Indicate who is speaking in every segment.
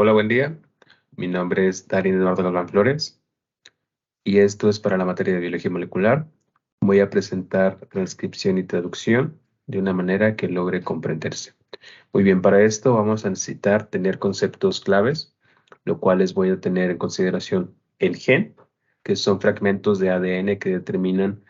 Speaker 1: Hola, buen día. Mi nombre es Darín Eduardo Galván Flores y esto es para la materia de biología molecular. Voy a presentar transcripción y traducción de una manera que logre comprenderse. Muy bien, para esto vamos a necesitar tener conceptos claves, lo cuales voy a tener en consideración el gen, que son fragmentos de ADN que determinan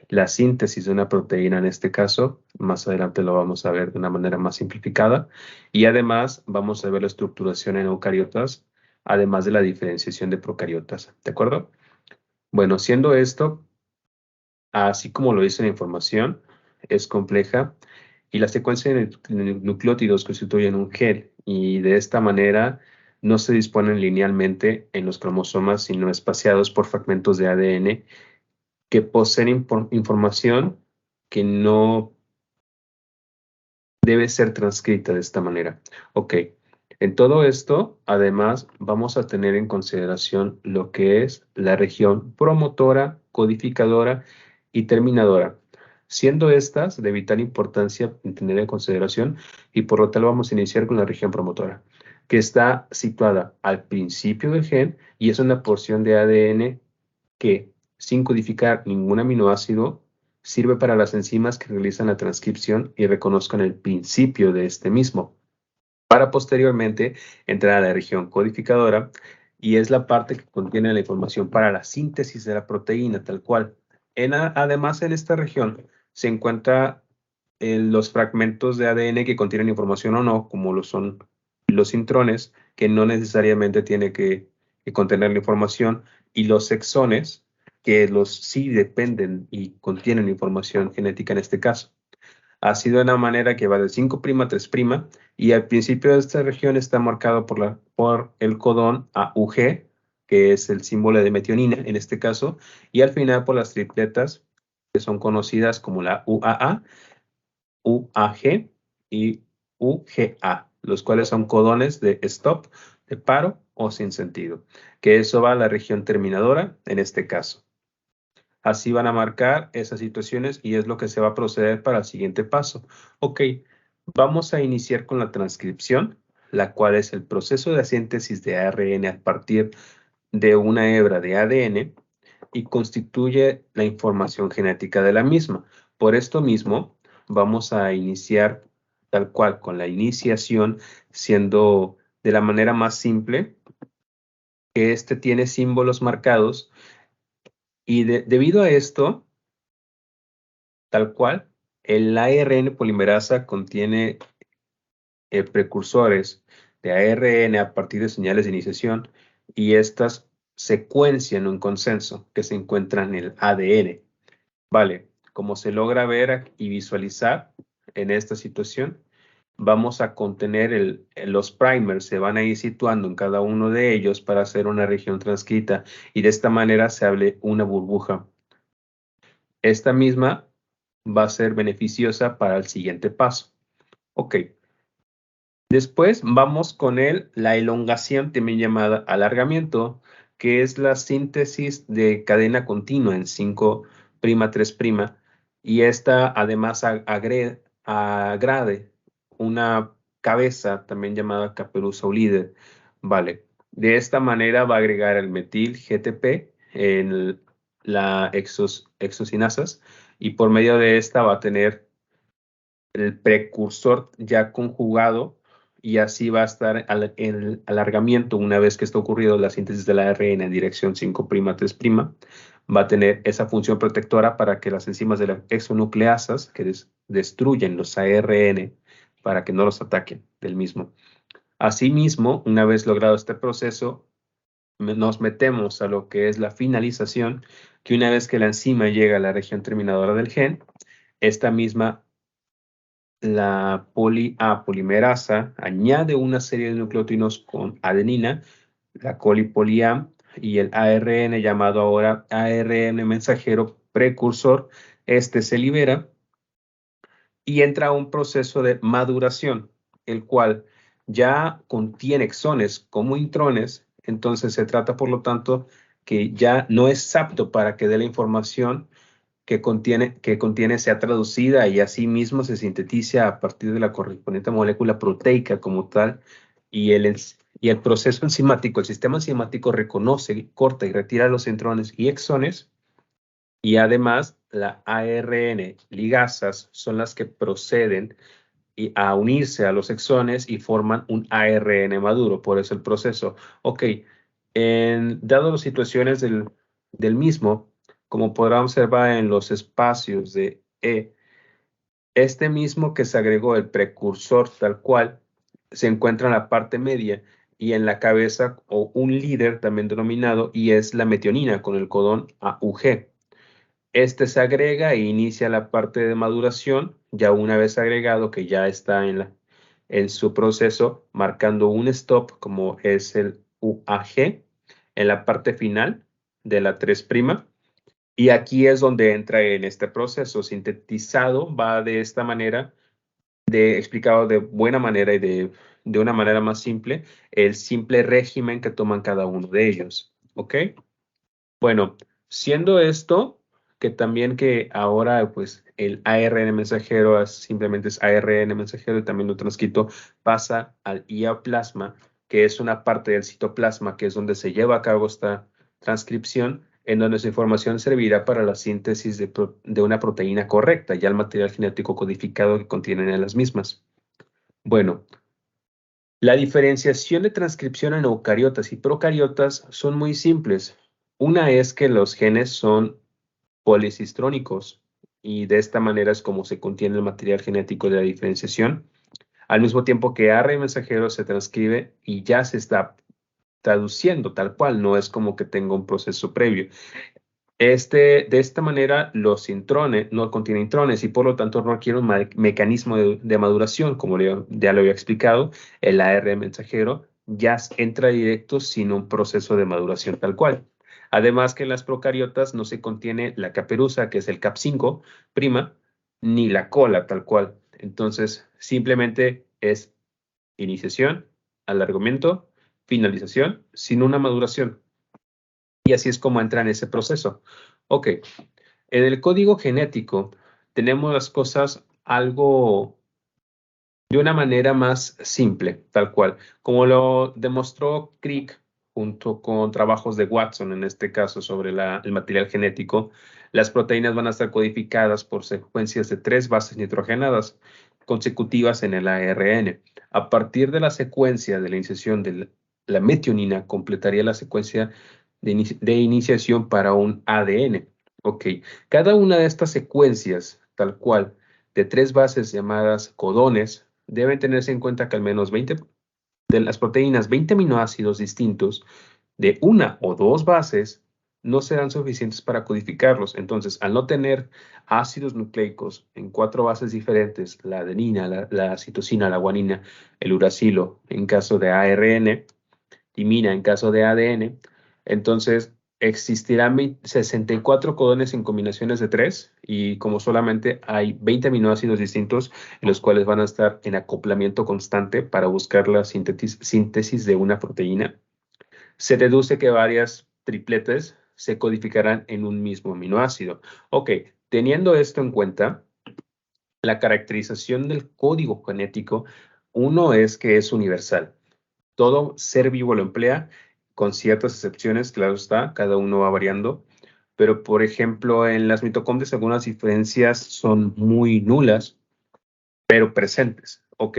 Speaker 1: la síntesis de una proteína en este caso. Más adelante lo vamos a ver de una manera más simplificada. Y además vamos a ver la estructuración en eucariotas, además de la diferenciación de procariotas. ¿De acuerdo? Bueno, siendo esto, así como lo dice la información, es compleja y la secuencia de nucleótidos constituyen un gen y de esta manera no se disponen linealmente en los cromosomas, sino espaciados por fragmentos de ADN que poseen información que no debe ser transcrita de esta manera. Ok, en todo esto, además, vamos a tener en consideración lo que es la región promotora, codificadora y terminadora, siendo estas de vital importancia en tener en consideración y por lo tanto vamos a iniciar con la región promotora, que está situada al principio del gen y es una porción de ADN que, sin codificar ningún aminoácido, sirve para las enzimas que realizan la transcripción y reconozcan el principio de este mismo, para posteriormente entrar a la región codificadora y es la parte que contiene la información para la síntesis de la proteína tal cual. Además, en esta región se encuentran los fragmentos de ADN que contienen información o no, como lo son los intrones, que no necesariamente tiene que contener la información, y los exones, que los sí dependen y contienen información genética en este caso. Así de una manera que va de 5' a 3', y al principio de esta región está marcado por el codón AUG, que es el símbolo de metionina en este caso, y al final por las tripletas, que son conocidas como la UAA, UAG y UGA, los cuales son codones de stop, de paro o sin sentido, que eso va a la región terminadora en este caso. Así van a marcar esas situaciones y es lo que se va a proceder para el siguiente paso. Ok, vamos a iniciar con la transcripción, la cual es el proceso de síntesis de ARN a partir de una hebra de ADN y constituye la información genética de la misma. Por esto mismo, vamos a iniciar tal cual con la iniciación, siendo de la manera más simple, que este tiene símbolos marcados y debido a esto, tal cual, el ARN polimerasa contiene precursores de ARN a partir de señales de iniciación y estas secuencian un consenso que se encuentra en el ADN. Vale, como se logra ver y visualizar en esta situación, vamos a contener los primers, se van a ir situando en cada uno de ellos para hacer una región transcrita y de esta manera se hable una burbuja. Esta misma va a ser beneficiosa para el siguiente paso. Ok. Después vamos con la elongación, también llamada alargamiento, que es la síntesis de cadena continua en 5', 3', y esta además agrade una cabeza también llamada caperuza o líder. Vale, de esta manera va a agregar el metil GTP en la exocinasas y por medio de esta va a tener el precursor ya conjugado y así va a estar el alargamiento una vez que está ocurrido la síntesis del ARN en dirección 5', 3', va a tener esa función protectora para que las enzimas de las exonucleasas que destruyen los ARN para que no los ataquen del mismo. Asimismo, una vez logrado este proceso, nos metemos a lo que es la finalización, que una vez que la enzima llega a la región terminadora del gen, esta misma la polimerasa añade una serie de nucleótidos con adenina, la colipoliam y el ARN llamado ahora ARN mensajero precursor. Este se libera y entra a un proceso de maduración, el cual ya contiene exones como intrones. Entonces se trata, por lo tanto, que ya no es apto para que dé la información que contiene sea traducida y asimismo se sintetiza a partir de la correspondiente molécula proteica como tal y Y el proceso enzimático, el sistema enzimático reconoce, corta y retira los intrones y exones. Y además, la ARN ligasas son las que proceden a unirse a los exones y forman un ARN maduro. Por eso el proceso. Ok, dado las situaciones del mismo, como podrá observar en los espacios de E, este mismo que se agregó el precursor tal cual se encuentra en la parte media y en la cabeza o un líder también denominado y es la metionina con el codón AUG. Este se agrega e inicia la parte de maduración, ya una vez agregado que ya está en su proceso, marcando un stop como es el UAG en la parte final de la 3'. Y aquí es donde entra en este proceso sintetizado, va de esta manera, explicado de buena manera y de una manera más simple, el simple régimen que toman cada uno de ellos. ¿Ok? Bueno, siendo esto, que también que ahora pues el ARN mensajero simplemente es ARN mensajero y también lo transcrito pasa al iaplasma, que es una parte del citoplasma, que es donde se lleva a cabo esta transcripción, en donde su información servirá para la síntesis de una proteína correcta, ya el material genético codificado que contienen las mismas. Bueno, la diferenciación de transcripción en eucariotas y procariotas son muy simples. Una es que los genes son policistrónicos y de esta manera es como se contiene el material genético de la diferenciación, al mismo tiempo que ARN mensajero se transcribe y ya se está traduciendo tal cual, no es como que tenga un proceso previo. De esta manera, los intrones no contienen intrones y por lo tanto no requiere un mecanismo de maduración, como ya lo había explicado. El ARN mensajero ya entra directo sin un proceso de maduración tal cual. Además que en las procariotas no se contiene la caperuza, que es el Cap5', ni la cola tal cual. Entonces, simplemente es iniciación, alargamiento, finalización, sin una maduración. Y así es como entra en ese proceso. Ok, en el código genético tenemos las cosas algo de una manera más simple, tal cual, como lo demostró Crick junto con trabajos de Watson, en este caso sobre el material genético. Las proteínas van a estar codificadas por secuencias de 3 bases nitrogenadas consecutivas en el ARN. A partir de la secuencia de la iniciación de la metionina, completaría la secuencia de iniciación para un ADN. Ok, cada una de estas secuencias, tal cual, de 3 bases llamadas codones, deben tenerse en cuenta que al menos 20 de las proteínas, 20 aminoácidos distintos de una o dos bases no serán suficientes para codificarlos. Entonces, al no tener ácidos nucleicos en 4 bases diferentes, la adenina, la citosina, la guanina, el uracilo en caso de ARN, timina en caso de ADN, entonces existirán 64 codones en combinaciones de 3 y como solamente hay 20 aminoácidos distintos en los cuales van a estar en acoplamiento constante para buscar la síntesis de una proteína, se deduce que varias tripletes se codificarán en un mismo aminoácido. Ok, teniendo esto en cuenta, la caracterización del código genético, uno es que es universal. Todo ser vivo lo emplea, con ciertas excepciones, claro está, cada uno va variando. Pero, por ejemplo, en las mitocondrias algunas diferencias son muy nulas, pero presentes. Ok.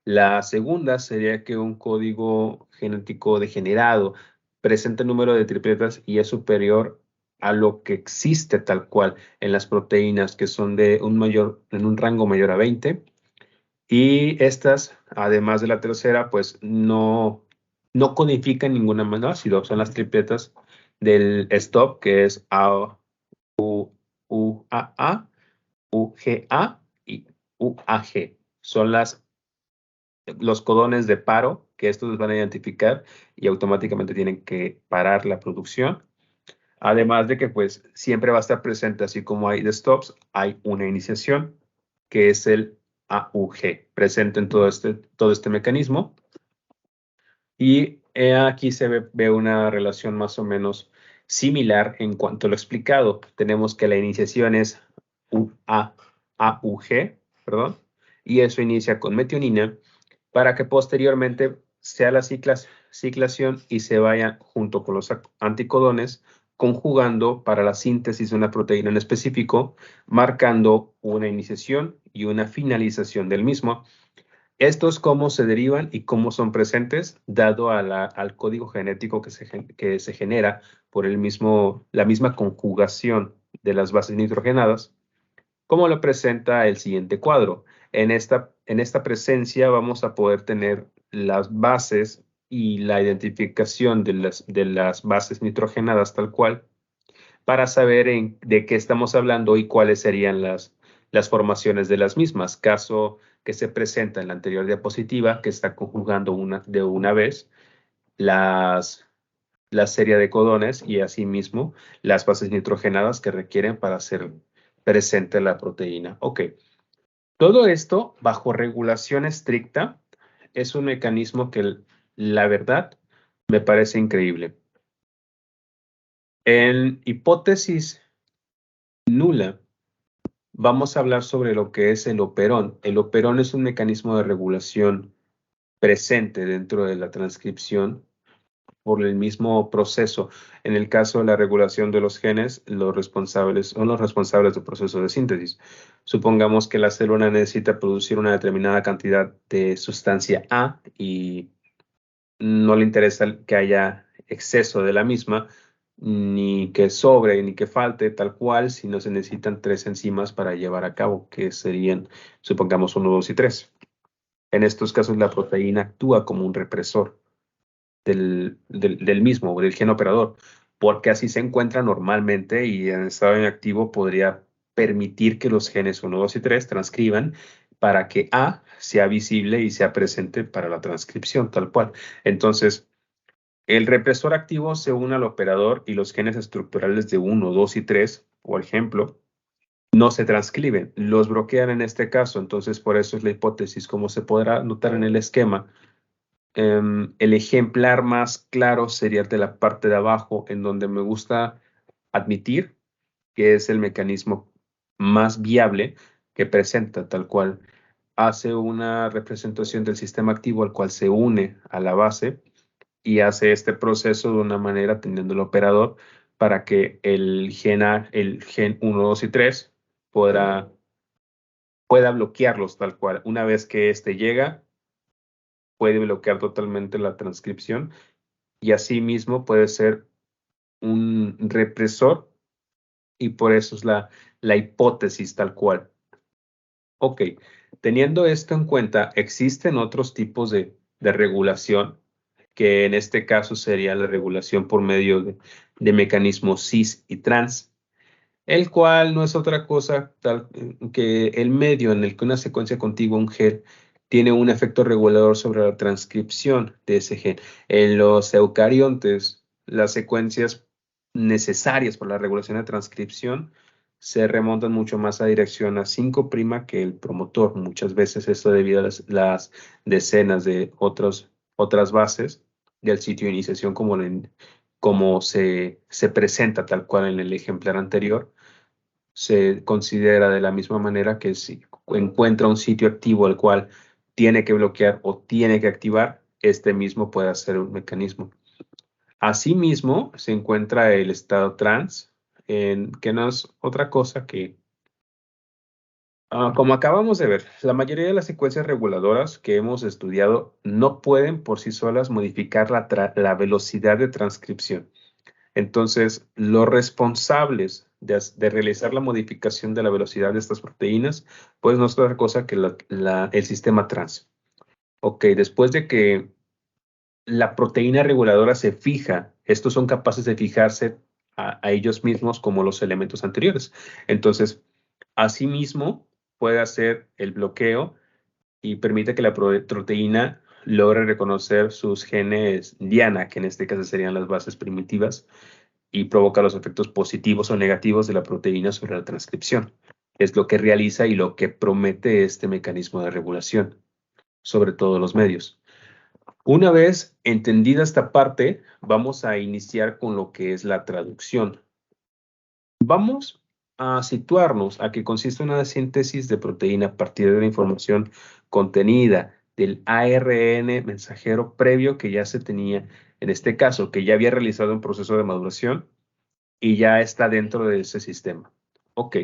Speaker 1: La segunda sería que un código genético degenerado presenta el número de tripletas y es superior a lo que existe tal cual en las proteínas que son en un rango mayor a 20. Y estas, además de la tercera, pues no codifican ningún aminoácido. Son las tripletas del stop, que es A, U, UAA, UGA y UAG. Son los codones de paro que estos les van a identificar y automáticamente tienen que parar la producción. Además de que pues siempre va a estar presente, así como hay de stops, hay una iniciación que es el AUG, presente en todo este mecanismo. Y aquí se ve una relación más o menos similar en cuanto a lo explicado. Tenemos que la iniciación es AUG, perdón, y eso inicia con metionina para que posteriormente sea la ciclación y se vayan junto con los anticodones conjugando para la síntesis de una proteína en específico, marcando una iniciación y una finalización del mismo. Estos cómo se derivan y cómo son presentes, dado al código genético que se genera por la misma conjugación de las bases nitrogenadas, como lo presenta el siguiente cuadro. En esta presencia vamos a poder tener las bases y la identificación de las bases nitrogenadas tal cual, para saber de qué estamos hablando y cuáles serían las formaciones de las mismas. Caso que se presenta en la anterior diapositiva, que está conjugando de una vez la serie de codones y asimismo las bases nitrogenadas que requieren para hacer presente la proteína. Ok. Todo esto bajo regulación estricta es un mecanismo que la verdad me parece increíble. En hipótesis nula, vamos a hablar sobre lo que es el operón. El operón es un mecanismo de regulación presente dentro de la transcripción por el mismo proceso. En el caso de la regulación de los genes, los responsables del proceso de síntesis. Supongamos que la célula necesita producir una determinada cantidad de sustancia A y no le interesa que haya exceso de la misma, ni que sobre, ni que falte, tal cual, sino se necesitan 3 enzimas para llevar a cabo, que serían, supongamos, 1, 2 y 3. En estos casos, la proteína actúa como un represor del mismo, o del gen operador, porque así se encuentra normalmente y en estado inactivo podría permitir que los genes 1, 2 y 3 transcriban para que A sea visible y sea presente para la transcripción, tal cual. Entonces, el represor activo se une al operador y los genes estructurales de 1, 2 y 3, por ejemplo, no se transcriben, los bloquean en este caso. Entonces, por eso es la hipótesis. Como se podrá notar en el esquema, el ejemplar más claro sería el de la parte de abajo, en donde me gusta admitir que es el mecanismo más viable que presenta, tal cual. Hace una representación del sistema activo al cual se une a la base y hace este proceso de una manera teniendo el operador para que el gen 1, 2 y 3 pueda bloquearlos tal cual. Una vez que este llega, puede bloquear totalmente la transcripción y asimismo puede ser un represor y por eso es la hipótesis tal cual. Ok, teniendo esto en cuenta, existen otros tipos de regulación, que en este caso sería la regulación por medio de mecanismos cis y trans, el cual no es otra cosa tal que el medio en el que una secuencia contigua, un gen, tiene un efecto regulador sobre la transcripción de ese gen. En los eucariontes, las secuencias necesarias para la regulación de transcripción se remontan mucho más a dirección a 5' que el promotor. Muchas veces esto debido a las decenas de otras bases del sitio de iniciación como se presenta tal cual en el ejemplar anterior. Se considera de la misma manera que si encuentra un sitio activo al cual tiene que bloquear o tiene que activar, este mismo puede hacer un mecanismo. Asimismo, se encuentra el estado trans, que no es otra cosa que, como acabamos de ver, la mayoría de las secuencias reguladoras que hemos estudiado no pueden por sí solas modificar la velocidad de transcripción. Entonces, los responsables de realizar la modificación de la velocidad de estas proteínas, pues no es otra cosa que el sistema trans. Ok, después de que la proteína reguladora se fija, estos son capaces de fijarse a ellos mismos como los elementos anteriores. Entonces, asimismo, puede hacer el bloqueo y permite que la proteína logre reconocer sus genes diana, que en este caso serían las bases primitivas, y provoca los efectos positivos o negativos de la proteína sobre la transcripción. Es lo que realiza y lo que promete este mecanismo de regulación sobre todos los medios. Una vez entendida esta parte, vamos a iniciar con lo que es la traducción. Vamos a situarnos a que consiste una síntesis de proteína a partir de la información contenida del ARN mensajero previo que ya se tenía, en este caso, que ya había realizado un proceso de maduración y ya está dentro de ese sistema. Ok.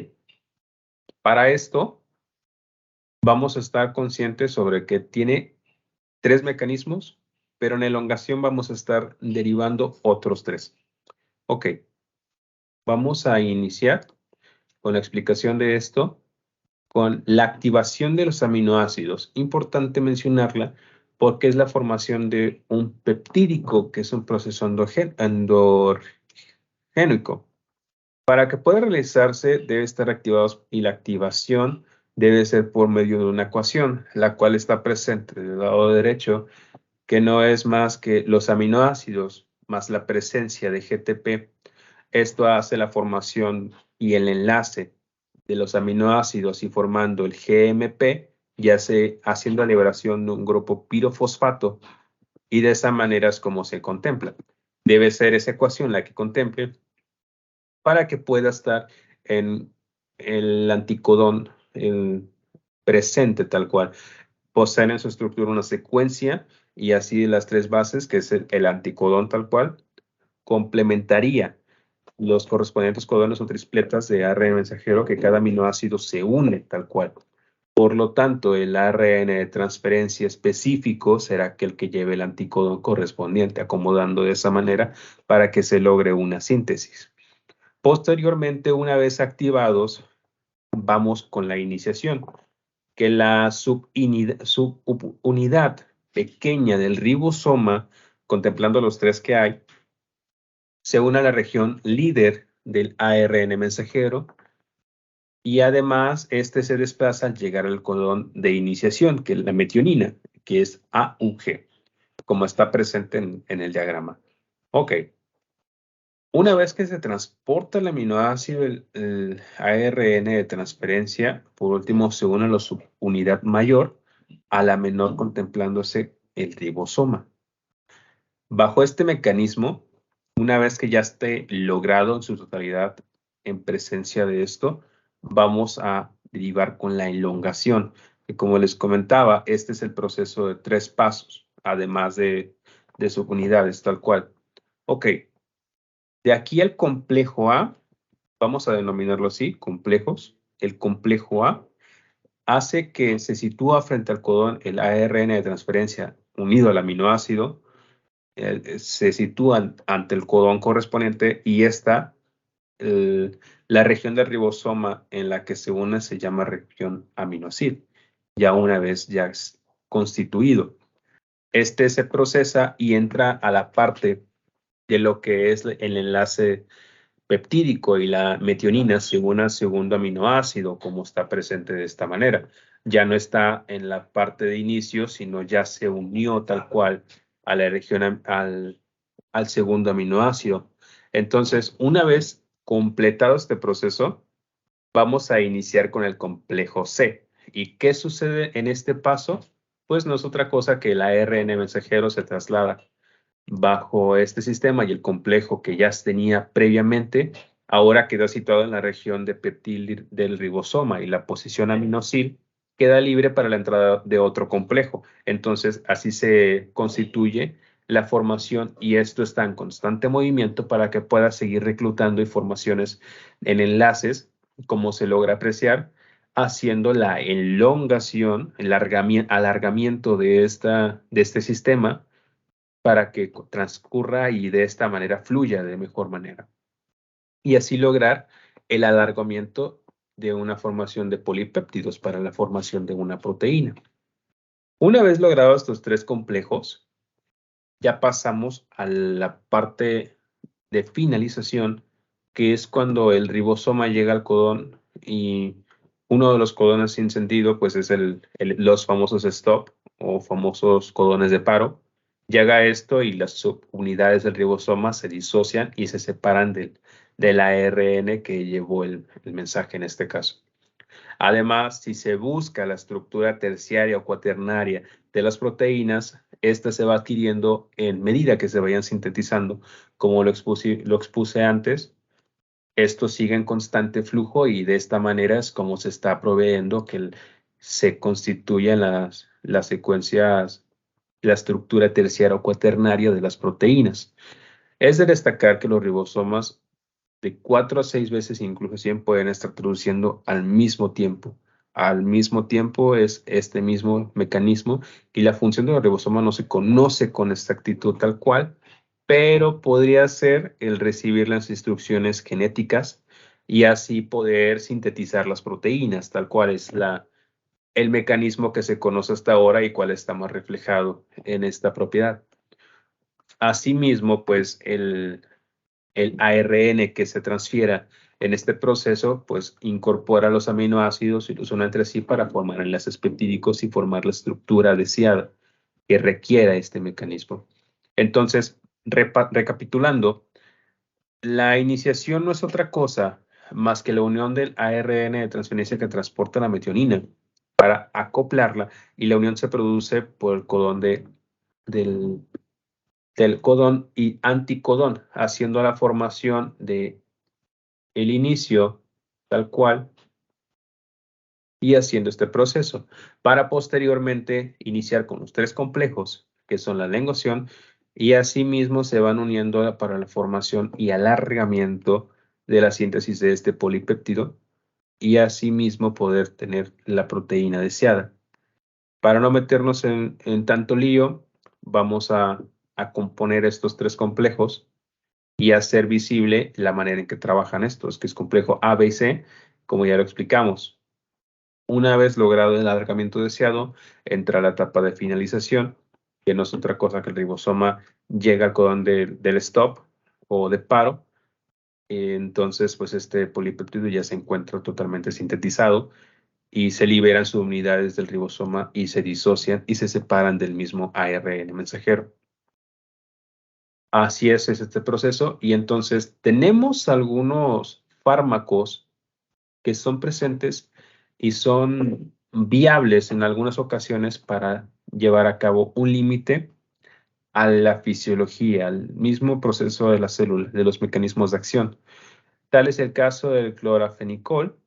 Speaker 1: Para esto, vamos a estar conscientes sobre que tiene 3 mecanismos, pero en elongación vamos a estar derivando otros 3. Ok. Vamos a iniciar con la explicación de esto con la activación de los aminoácidos. Importante mencionarla porque es la formación de un peptídico, que es un proceso endogénico. Para que pueda realizarse, debe estar activado y la activación debe ser por medio de una ecuación, la cual está presente del lado derecho, que no es más que los aminoácidos más la presencia de GTP. Esto hace la formación y el enlace de los aminoácidos y formando el GMP, ya se haciendo la liberación de un grupo pirofosfato, y de esa manera es como se contempla. Debe ser esa ecuación la que contemple para que pueda estar en el anticodón presente tal cual. Poseen en su estructura una secuencia y así las 3 bases, que es el anticodón tal cual, complementaría los correspondientes codones o tripletas de ARN mensajero que cada aminoácido se une tal cual. Por lo tanto, el ARN de transferencia específico será aquel que lleve el anticodón correspondiente, acomodando de esa manera para que se logre una síntesis. Posteriormente, una vez activados, vamos con la iniciación, que la subunidad pequeña del ribosoma, contemplando los 3 que hay, se une a la región líder del ARN mensajero y además este se desplaza al llegar al codón de iniciación, que es la metionina, que es AUG, como está presente en el diagrama. Ok. Una vez que se transporta el aminoácido, el ARN de transferencia, por último se une a la subunidad mayor a la menor, contemplándose el ribosoma. Bajo este mecanismo, una vez que ya esté logrado en su totalidad en presencia de esto, vamos a derivar con la elongación, que como les comentaba, este es el proceso de 3 pasos, además de subunidades, tal cual. Ok, de aquí al complejo A, vamos a denominarlo así, complejos. El complejo A hace que se sitúa frente al codón el ARN de transferencia unido al aminoácido, se sitúan ante el codón correspondiente y esta, la región del ribosoma en la que se une se llama región aminosil, ya una vez ya constituido. Este se procesa y entra a la parte de lo que es el enlace peptídico y la metionina se une al segundo aminoácido, como está presente de esta manera. Ya no está en la parte de inicio, sino ya se unió tal cual a la región, al segundo aminoácido. Entonces, una vez completado este proceso, vamos a iniciar con el complejo C. ¿Y qué sucede en este paso? Pues no es otra cosa que el ARN mensajero se traslada bajo este sistema y el complejo que ya tenía previamente, ahora queda situado en la región de peptil del ribosoma y la posición aminosil queda libre para la entrada de otro complejo. Entonces, así se constituye la formación y esto está en constante movimiento para que pueda seguir reclutando informaciones en enlaces, como se logra apreciar, haciendo la elongación, el alargamiento de este sistema para que transcurra y de esta manera fluya de mejor manera. Y así lograr el alargamiento de una formación de polipéptidos para la formación de una proteína. Una vez logrados estos 3 complejos, ya pasamos a la parte de finalización, que es cuando el ribosoma llega al codón y uno de los codones sin sentido, pues es los famosos stop o famosos codones de paro. Llega esto y las subunidades del ribosoma se disocian y se separan del ARN que llevó el mensaje en este caso. Además, si se busca la estructura terciaria o cuaternaria de las proteínas, esta se va adquiriendo en medida que se vayan sintetizando, como lo expuse antes. Esto sigue en constante flujo y de esta manera es como se está proveyendo que se constituyan las secuencias, la estructura terciaria o cuaternaria de las proteínas. Es de destacar que los ribosomas de 4 a 6 veces, incluso 100, pueden estar produciendo al mismo tiempo. Al mismo tiempo es este mismo mecanismo y la función de los ribosomas no se conoce con exactitud tal cual, pero podría ser el recibir las instrucciones genéticas y así poder sintetizar las proteínas, tal cual es el mecanismo que se conoce hasta ahora y cuál está más reflejado en esta propiedad. Asimismo, pues el ARN que se transfiera en este proceso, pues incorpora los aminoácidos y los une entre sí para formar enlaces peptídicos y formar la estructura deseada que requiera este mecanismo. Entonces, recapitulando, la iniciación no es otra cosa más que la unión del ARN de transferencia que transporta la metionina para acoplarla, y la unión se produce por el codón del codón y anticodón, haciendo la formación de el inicio tal cual y haciendo este proceso para posteriormente iniciar con los 3 complejos que son la elongación, y asimismo se van uniendo para la formación y alargamiento de la síntesis de este polipéptido y asimismo poder tener la proteína deseada. Para no meternos en tanto lío, vamos a componer estos 3 complejos y hacer visible la manera en que trabajan estos, que es complejo A, B y C, como ya lo explicamos. Una vez logrado el alargamiento deseado, entra la etapa de finalización, que no es otra cosa que el ribosoma llega al codón del stop o de paro. Entonces, pues este polipéptido ya se encuentra totalmente sintetizado y se liberan subunidades del ribosoma y se disocian y se separan del mismo ARN mensajero. Así es este proceso, y entonces tenemos algunos fármacos que son presentes y son viables en algunas ocasiones para llevar a cabo un límite a la fisiología, al mismo proceso de la célula, de los mecanismos de acción. Tal es el caso del clorafenicol,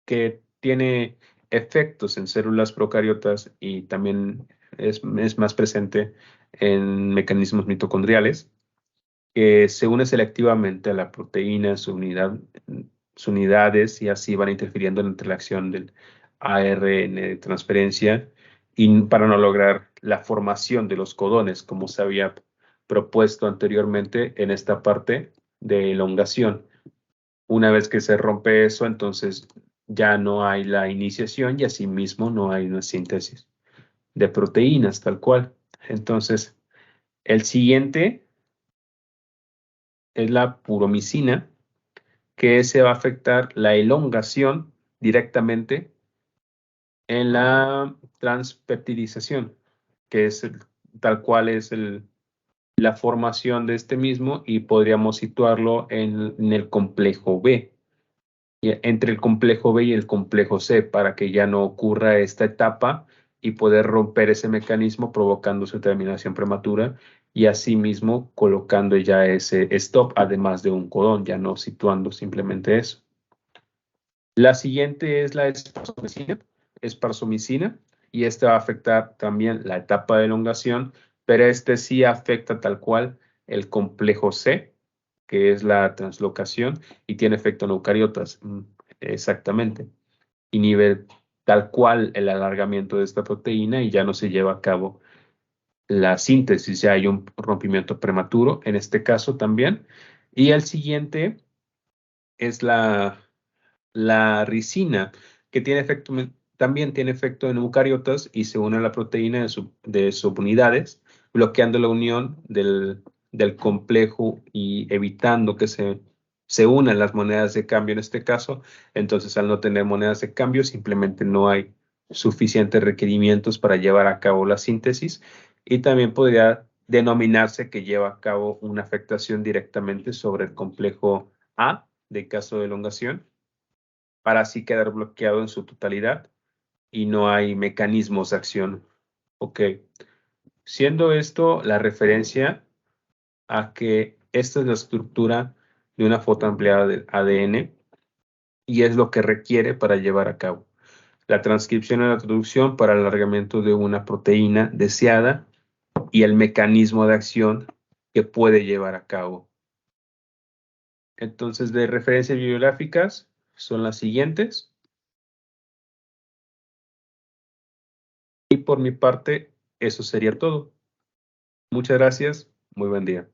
Speaker 1: que tiene efectos en células procariotas y también es más presente en mecanismos mitocondriales, que se une selectivamente a la proteína, sus unidades, y así van interfiriendo entre la acción del ARN de transferencia y para no lograr la formación de los codones, como se había propuesto anteriormente en esta parte de elongación. Una vez que se rompe eso, entonces ya no hay la iniciación y asimismo no hay una síntesis de proteínas tal cual. Entonces, el siguiente es la puromicina, que se va a afectar la elongación directamente en la transpeptidización, que es tal cual es la formación de este mismo, y podríamos situarlo en el complejo B, entre el complejo B y el complejo C, para que ya no ocurra esta etapa y poder romper ese mecanismo provocando su terminación prematura, y asimismo colocando ya ese stop, además de un codón, ya no situando simplemente eso. La siguiente es la esparzomicina, y esta va a afectar también la etapa de elongación, pero este sí afecta tal cual el complejo C, que es la translocación, y tiene efecto en eucariotas, exactamente. Inhibe tal cual el alargamiento de esta proteína y ya no se lleva a cabo la síntesis, ya hay un rompimiento prematuro en este caso también. Y el siguiente es la ricina, que también tiene efecto en eucariotas y se une a la proteína de subunidades, bloqueando la unión del complejo y evitando que se unan las monedas de cambio en este caso. Entonces, al no tener monedas de cambio, simplemente no hay suficientes requerimientos para llevar a cabo la síntesis, y también podría denominarse que lleva a cabo una afectación directamente sobre el complejo A, de caso de elongación, para así quedar bloqueado en su totalidad y no hay mecanismos de acción. Ok. Siendo esto la referencia a que esta es la estructura de una foto ampliada del ADN y es lo que requiere para llevar a cabo la transcripción y la traducción para el alargamiento de una proteína deseada y el mecanismo de acción que puede llevar a cabo. Entonces, de referencias bibliográficas son las siguientes. Y por mi parte, eso sería todo. Muchas gracias. Muy buen día.